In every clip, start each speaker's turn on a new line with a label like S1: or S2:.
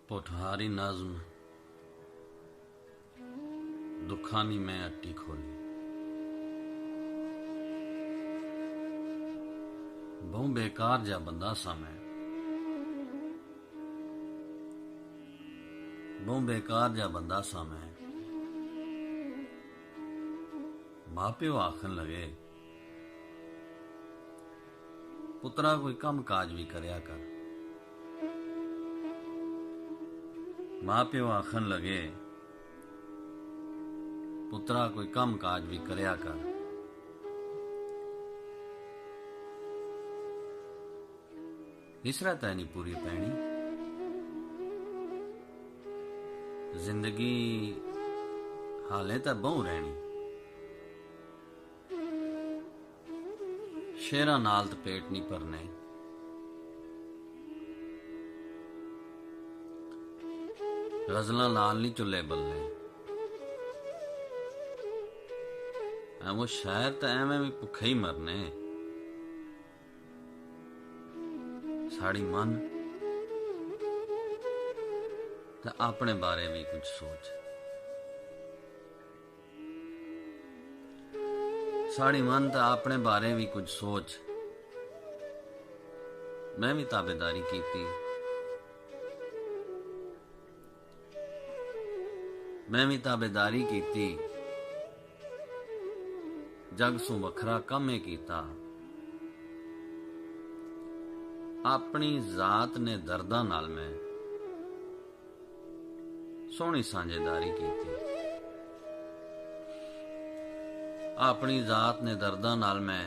S1: पोठारी नज़्म दुखानी मैं अट्टी खोली। बहु बेकार जा बंदा सा मैं, बहु बेकार जा बंदा सा मैं। मां प्यो आखन लगे, पुत्रा कोई कम काज भी करया कर। मां प्यो आखन लगे, पुत्रा कोई कम काज भी करया कर। इसरा तै नहीं पूरी पैनी, जिंदगी हाले तां बहु रहनी। शेरां नाल ते पेट नहीं भरने, गज़लां नाल नहीं चुल्ले बलने। वो शायर तो एवें भी भुखे ही मरने। साड़ी मन तो अपने बारे भी कुछ सोच। साड़ी मन तो अपने बारे भी कुछ सोच। मैं भी ताबेदारी की थी, मैं भी ताबेदारी की थी। जग सू वखरा कमे कीता। अपनी जात ने दर्दां नाल मैं सोहनी सांझेदारी की थी। अपनी जात ने दर्दां नाल मैं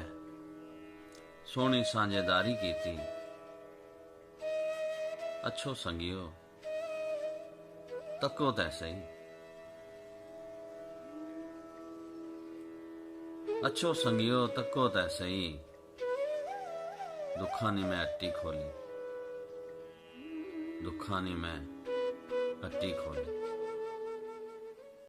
S1: सोहनी सांझेदारी की थी। अच्छो संगियो तको तै सही, अच्छो संगियो तको तै सही। दुखानी मैं अट्टी खोली, दुखानी मैं अट्टी खोली।